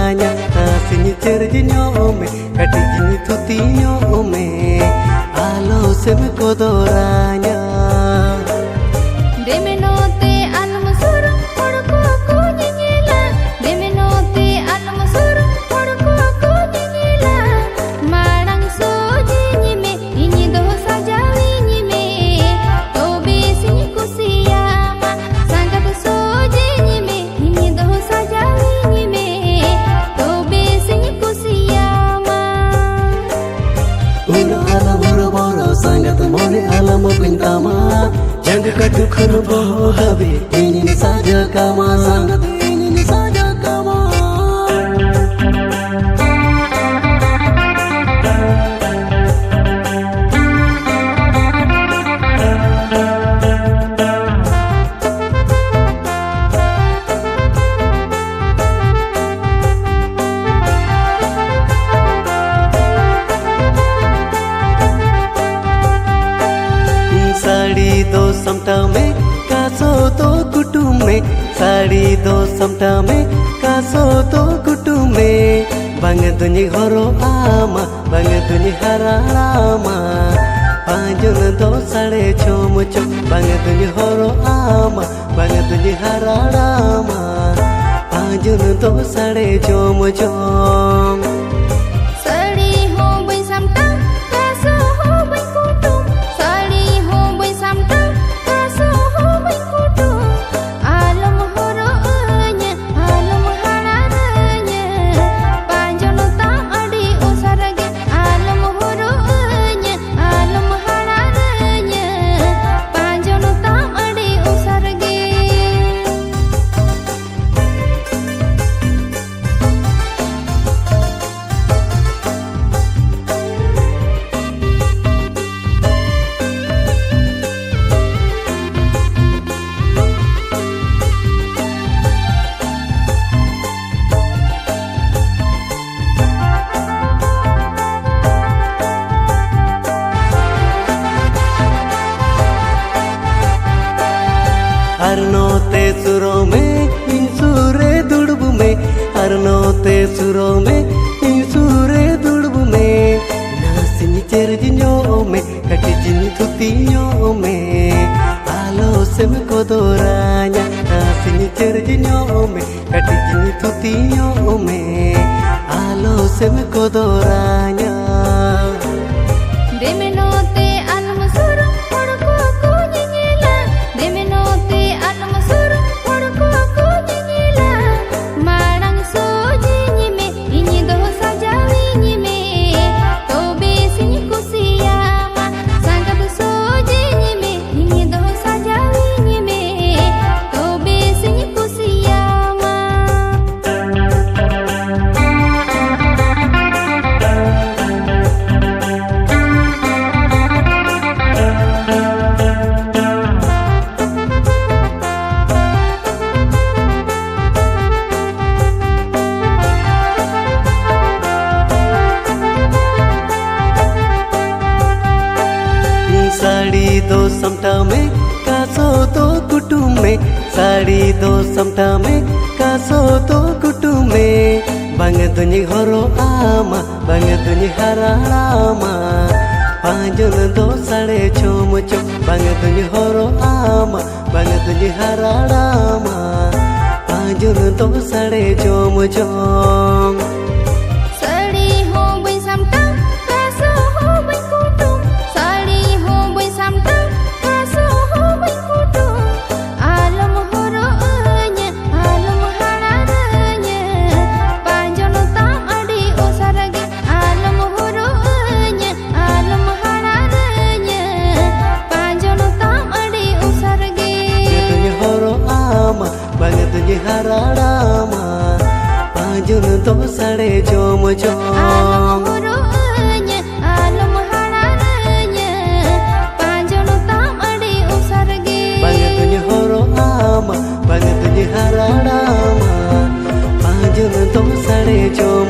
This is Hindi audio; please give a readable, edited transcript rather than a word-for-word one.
kodoranya nasinya cerjinyome katijini tutinyome alo seme kodoranya demenote alum surum kodko ko nyela demenote alum surum kodko ko nyela marang soji nyime ini dosa jawi nyime tobe sini kusiyama sangat soji nyime ini dosa jawi nyime tobe sini kusiyama uno alam boro sangat mone alam pintama jangan kadu khanu boh habe ini saja kama sangat ini saja kama sari दो समटा में कासो तो कुटुम में साड़ी दो समटा में कासो तो कुटुम में बंग दुनि हरो आमा बंग दुनि हरामा पांजुन दो साड़े छोम चो बंग दुनि हरो आमा बंग दुनि हरामा पांजुन दो साड़े छोम चोम साड़ी हो बई समटा कासो हो बई कुटुम साड़ी हो बई समटा कासो हो बई कुटुम आलम हरो anya आलम hararanya panjon ta adi usarage आलम हरो anya आलम hararanya panjon ta adi usarage अरनोते सुरों में इंसूरे दुड़ब में अरनोते सुरों में इंसूरे दुड़ब में नासिनी चरजिन्यों में कटिजिनी थुतियों में आलो सेम kodoranya नासिनी चरजिन्यों में कटिजिनी थुतियों में आलो same kodoranya demenote alum surum kodko ko nyela demenote alum surum kodko ko nyela marang soji nyime ini dosa jawi nyime tobe sini kusiyama sangat soji nyime ini dosa jawi nyime tobe sini kusiyama sari दो समटा में कासो तो कुटुम में साड़ी दो समटा में कासो तो कुटुम में बंग दुनि हरो आमा बंग दुनि हरामा पांजुन दो साड़े छोम चो बंग दुनि हरो आमा बंग दुनि हरामा पांजुन दो साड़े छोम चोम साड़ी हो बई समटा कासो हो बई कुटुम साड़ी हो बई समटा कासो हो बई कुटुम आलम हरो anya आलम hararanya panjon ta adi usarage आलम हरो anya आलम hararanya panjon ta adi usarage दुनि हरो आमा बंग दुनि हरामा पांजुन दो साड़े छोम चोम horo anya alam hararanya panjon ta adi usarage बंग दुनि हरो आमा बंग दुनि हरामा पांजुन दो साड़े छोम